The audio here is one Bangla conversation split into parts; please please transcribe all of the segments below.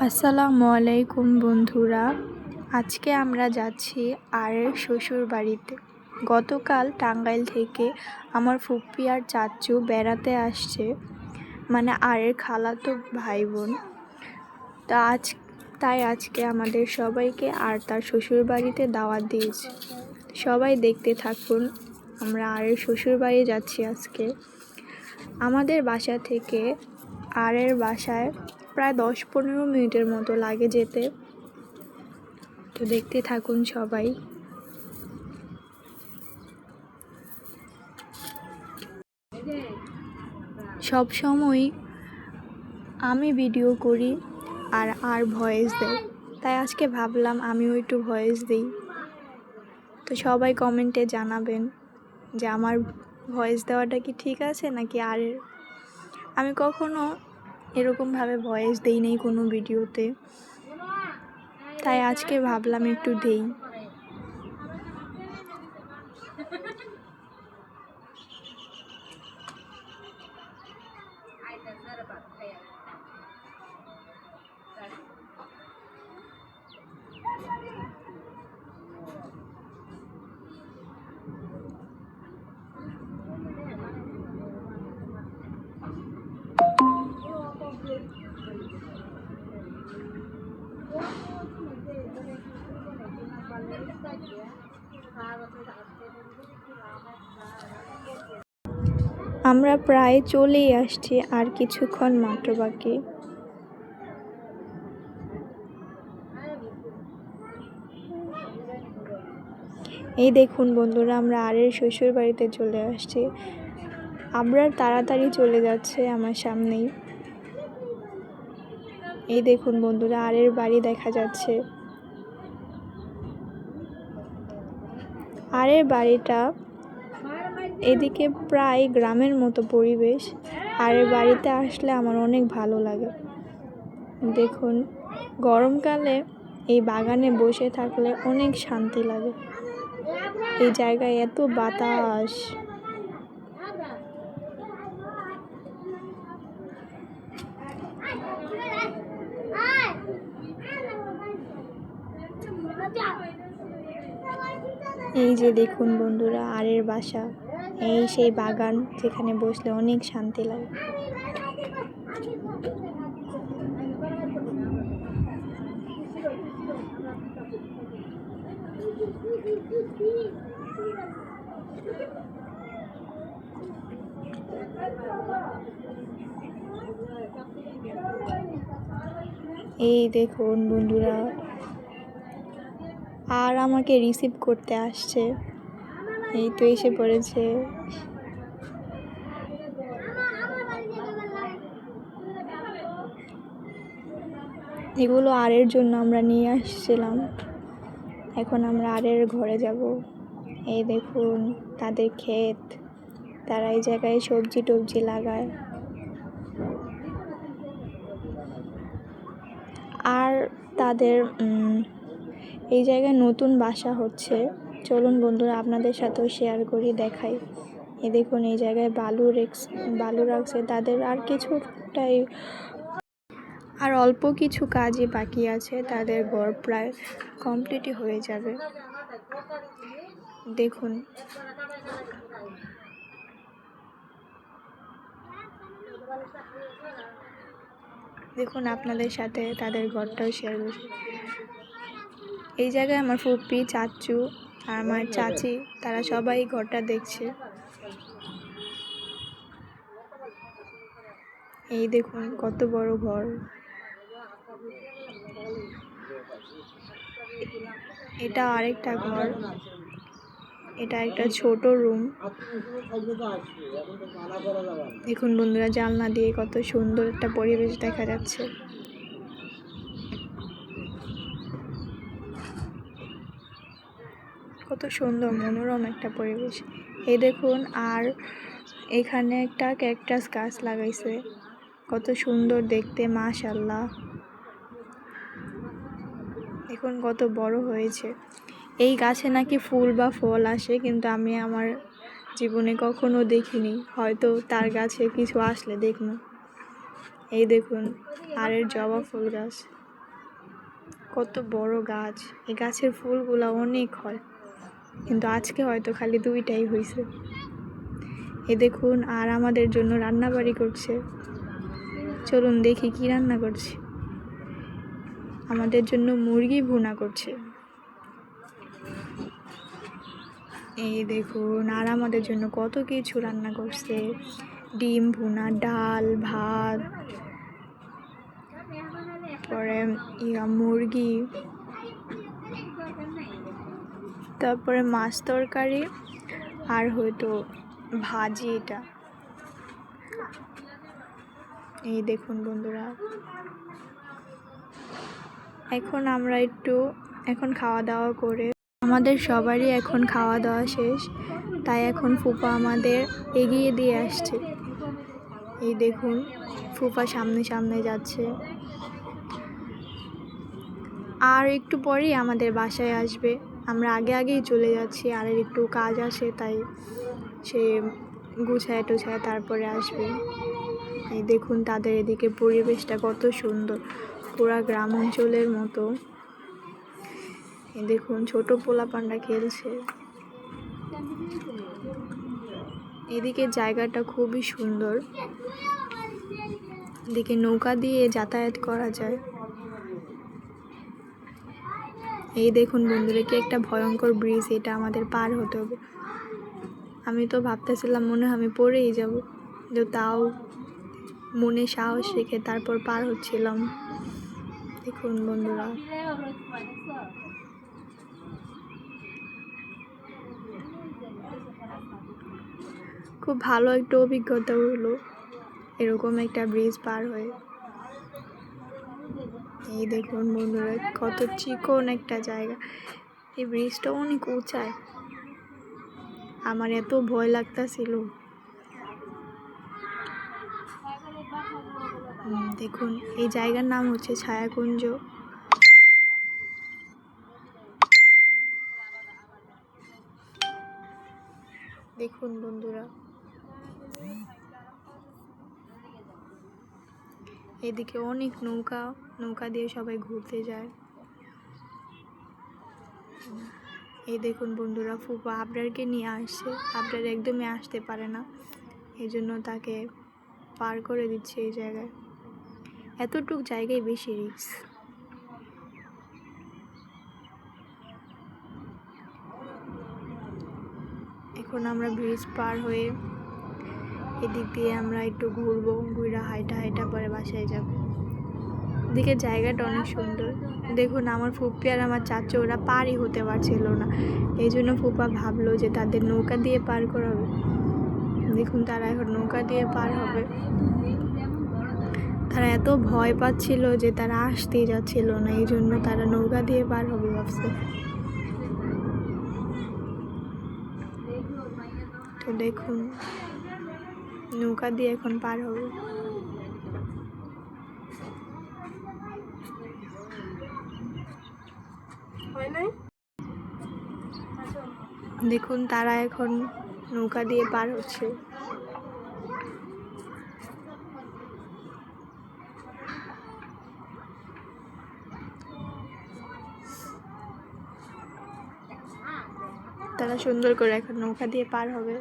আসসালামু আলাইকুম বন্ধুরা, আজকে আমরা যাচ্ছি আরের শ্বশুর বাড়িতে। গতকাল টাঙ্গাইল থেকে আমার ফুপ্পি আর চাচু বেড়াতে আসছে, মানে আরের খালাতো ভাই বোন। তাই আজকে আমাদের সবাইকে আর তার শ্বশুর বাড়িতে দাওয়াত দিয়েছে। সবাই দেখতে থাকুন, আমরা আরের শ্বশুর বাড়ি যাচ্ছি আজকে। আমাদের বাসা থেকে আরের বাসায় প্রায় 10-15 মিনিটের মতো লাগে যেতে। তো দেখতে থাকুন সবাই। সব সময় আমি ভিডিও করি আর ভয়েস দেয়, তাই আজকে ভাবলাম আমিও একটু ভয়েস দিই। তো সবাই কমেন্টে জানাবেন যে আমার ভয়েস দেওয়াটা কি ঠিক আছে নাকি আরের। আমি কখনো এরকমভাবে ভয়েস দেই নাই কোনো ভিডিওতে, তাই আজকে ভাবলাম একটু দেই। আমরা প্রায় চলেই আসছি, আর কিছুক্ষণ মাত্র বাকি। এই দেখুন বন্ধুরা, আমরা আরের শ্বশুর বাড়িতে চলে আসছি। আবরার তাড়াতাড়ি চলে যাচ্ছে আমার সামনেই। এই দেখুন বন্ধুরা, আরের বাড়ি দেখা যাচ্ছে। আরের বাড়িটা এদিকে প্রায় গ্রামের মতো পরিবেশ। আরের বাড়িতে আসলে আমার অনেক ভালো লাগে। দেখুন, গরমকালে এই বাগানে বসে থাকলে অনেক শান্তি লাগে। এই জায়গায় এত বাতাস। এই যে দেখুন বন্ধুরা, আরের বাসা। এই সেই বাগান যেখানে বসলে অনেক শান্তি লাগে। এই দেখুন বন্ধুরা, আর আমাকে রিসিভ করতে আসছে। এই তো এসে পড়েছে। এগুলো আরের জন্য আমরা নিয়ে আসছিলাম। এখন আমরা আরের ঘরে যাব। এই দেখুন তাদের ক্ষেত, তারা এই জায়গায় সবজি টবজি লাগায়। আর তাদের এই জায়গায় নতুন বাসা হচ্ছে। চলুন বন্ধুরা, আপনাদের সাথেও শেয়ার করি, দেখাই। এই দেখুন, এই জায়গায় বালু রাখছে তাদের। আর কিছুটাই, আর অল্প কিছু কাজই বাকি আছে, তাদের ঘর প্রায় কমপ্লিটই হয়ে যাবে। দেখুন, দেখুন আপনাদের সাথে তাদের ঘরটাও শেয়ার করছি। এই জায়গায় আমার ফুপ্পি, চাচু আর আমার চাচি, তারা সবাই ঘরটা দেখছে। এই দেখুন কত বড় ঘর। এটা আরেকটা ঘর, এটা একটা ছোট রুম। দেখুন বন্ধুরা, জানলা দিয়ে কত সুন্দর একটা পরিবেশ দেখা যাচ্ছে। কত সুন্দর মনোরম একটা পরিবেশ। এই দেখুন, আর এখানে একটা ক্যাকটাস গাছ লাগাইছে, কত সুন্দর দেখতে, মাশাআল্লাহ। দেখুন কত বড় হয়েছে। এই গাছে নাকি ফুল বা ফল আসে, কিন্তু আমি আমার জীবনে কখনো দেখিনি। হয়তো তার গাছে কিছু আসলে দেখব। এই দেখুন, আরের জবা ফুল গাছ। কত বড় গাছ, এই গাছের ফুলগুলো অনেক হয়, কিন্তু আজকে হয়তো খালি 2টাই হয়েছে। এ দেখুন, আর আমাদের জন্য রান্নাবাড়ি করছে। চলুন দেখি কি রান্না করছে। আমাদের জন্য মুরগি ভুনা করছে। এই দেখুন, আর আমাদের জন্য কত কিছু রান্না করছে। ডিম ভুনা, ডাল, ভাত, পরে মুরগি, তারপরে মাছ তরকারি, আর হয়তো ভাজি। এটা এই দেখুন বন্ধুরা, এখন খাওয়া দাওয়া করে আমাদের সবারই এখন খাওয়া দাওয়া শেষ, তাই এখন ফুপা আমাদের এগিয়ে দিয়ে আসছে। এই দেখুন, ফুপা সামনে সামনে যাচ্ছে। আর একটু পরেই আমাদের বাসায় আসবে। আমরা আগেই চলে যাচ্ছি, আর একটু কাজ আসে, তাই সে গুছায় টুছায় তারপরে আসবে। এই দেখুন, তাদের এদিকে পরিবেশটা কত সুন্দর, পুরা গ্রাম অঞ্চলের মতো। এই দেখুন, ছোট পোলাপানরা খেলছে। এদিকে জায়গাটা খুবই সুন্দর, এদিকে নৌকা দিয়ে যাতায়াত করা যায়। এই দেখুন বন্ধুরা, কি একটা ভয়ঙ্কর ব্রিজ, এটা আমাদের পার হতে হবে। আমি তো ভাবতেছিলাম মনে হয় আমি পড়েই যাব, কিন্তু তাও মনে সাহস রেখে তারপর পার হচ্ছিলাম। দেখুন বন্ধুরা, খুব ভালো একটা অভিজ্ঞতা হলো এরকম একটা ব্রিজ পার হয়ে। এই দেখুন বন্ধুরা, কত চিকন একটা জায়গা। এই ব্রিজটা অনেক উঁচায়, আমার এত ভয় লাগতাছিল। দেখুন, এই জায়গার নাম হচ্ছে ছায়াকুঞ্জ। দেখুন বন্ধুরা, এদিকে অনেক নৌকা দিয়ে সবাই ঘুরতে যায়। এই দেখুন বন্ধুরা, ফুপা আবরারকে নিয়ে আসছে। আবরার একদমই আসতে পারে না, এই জন্য তাকে পার করে দিচ্ছে এই জায়গায়। এতটুক জায়গায় বেশি রিস্ক। এখন আমরা ব্রিজ পার হয়ে এদিক দিয়ে আমরা একটু ঘুরবো, ঘুরে হাইটা পরে বাসায় যাব। এদিকে জায়গাটা অনেক সুন্দর। দেখুন, আমার ফুপি আর আমার চাচু ওরা পারই হতে পারছিল না, এই জন্য ফুপা ভাবলো যে তাদের নৌকা দিয়ে পার করাবে। দেখুন, তারা এখন নৌকা দিয়ে পার হবে। তারা এত ভয় পাচ্ছিল যে তারা আসতেই যাচ্ছিল না, এই জন্য তারা নৌকা দিয়ে পার হবে ভাবছে। তো দেখুন, নৌকা দিয়ে এখন পার হবে। দেখুন, তারা এখন নৌকা দিয়ে পার হচ্ছে। তারা সুন্দর করে এখন নৌকা দিয়ে পার হবে।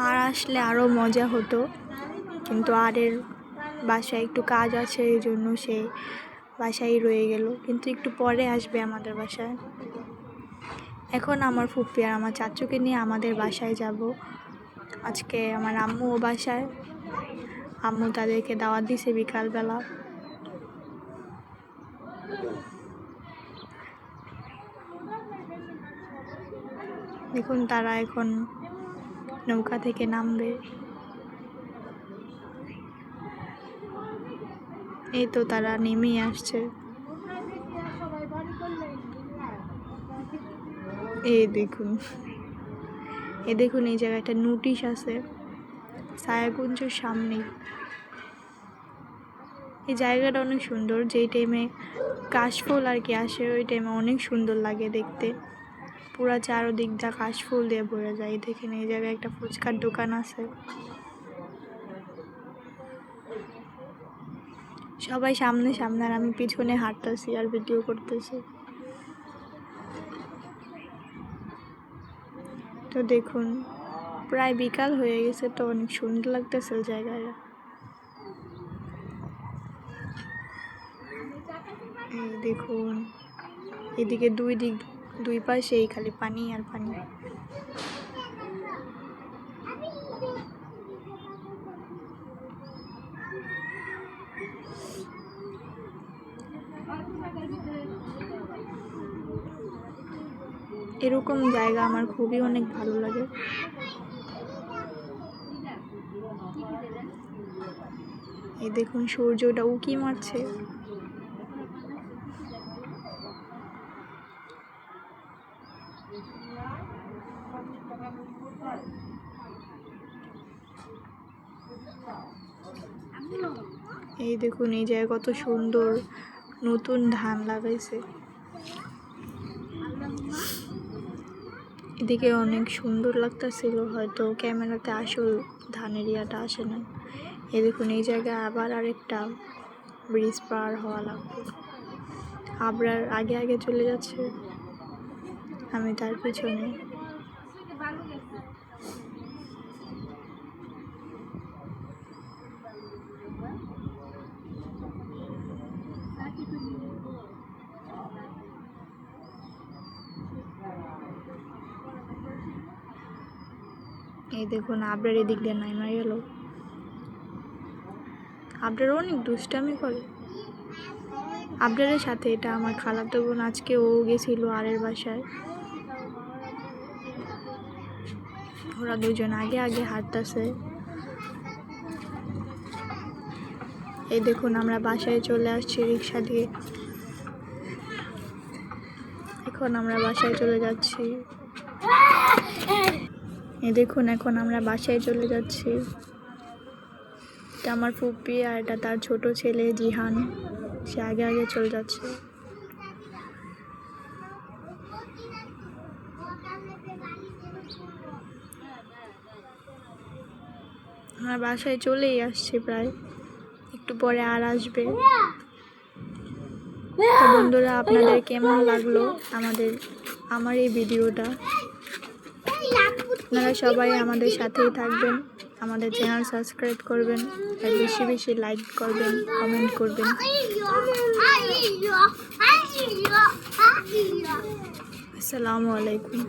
আর আসলে আরও মজা হতো, কিন্তু আরের বাসায় একটু কাজ আছে, এই জন্য সে বাসায় রয়ে গেল, কিন্তু একটু পরে আসবে আমাদের বাসায়। এখন আমার ফুপি আর আমার চাচুকে নিয়ে আমাদের বাসায় যাব। আজকে আমার আম্মুও বাসায়, আম্মু তাদেরকে দাওয়াত দিছে বিকালবেলা। দেখুন, তারা এখন নৌকা থেকে নামবে। এই তো তারা নেমেই আসছে। এই দেখুন, এই জায়গাটা নোটিশ আছে ছায়াকুঞ্জের সামনেই। এই জায়গাটা অনেক সুন্দর, যেই টাইমে কাশফুল আর কি আসে ওই টাইমে অনেক সুন্দর লাগে দেখতে। পুরা চারদিক দিয়ে কাশফুল দিয়ে ভরে যায়। দেখেন এই জায়গায় একটা ফুচকার দোকান আছে। সবাই সামনে সামনে আর আমি পিছনে হাঁটতেছি আর ভিডিও করতেছি। তো দেখুন প্রায় বিকাল হয়ে গেছে, তো অনেক সুন্দর লাগতেছে জায়গাটা। এই দেখুন এদিকে দুই পাশেই খালি পানি আর পানি। এরকম জায়গা আমার খুবই অনেক ভালো লাগে। এই দেখুন সূর্যটা উঁকি মারছে। এই দেখুন এই জায়গা কত সুন্দর, নতুন ধান লাগাইছে। এদিকে অনেক সুন্দর লাগতেছিল, হয়তো ক্যামেরাতে আসল ধানের ইয়াটা আসে না। এই দেখুন এই জায়গায় আবার আরেকটা ব্রিজ পার হওয়া লাগবে। আবরার আগে আগে চলে যাচ্ছে, আমি তার পিছনে। এই দেখুন আবরার এদিক দিয়ে নাইমা গেল। আবরার অনেক দুষ্টামি করে। আবরারের সাথে এটা আমার খালাতো বোন, আজকে ও গেছিল আরের বাসায়। ওরা দুজন আগে আগে হাঁটতেছে। এই দেখুন আমরা বাসায় চলে আসছি রিক্সা দিয়ে। এখন আমরা বাসায় চলে যাচ্ছি। এই দেখুন এখন আমরা বাসায় চলে যাচ্ছি। এটা আমার ফুপি আর এটা তার ছোট ছেলে জিহান, সে আগে আগে চলে যাচ্ছে। আমরা বাসায় চলেই আসছি, প্রায় একটু পরে আর আসবে। তো বন্ধুরা আপনাদের কেমন লাগলো আমার এই ভিডিওটা? আপনারা সবাই আমাদের সাথেই থাকবেন, আমাদের চ্যানেল সাবস্ক্রাইব করবেন, আর বেশি বেশি লাইক করবেন, কমেন্ট করবেন। আসসালামু আলাইকুম।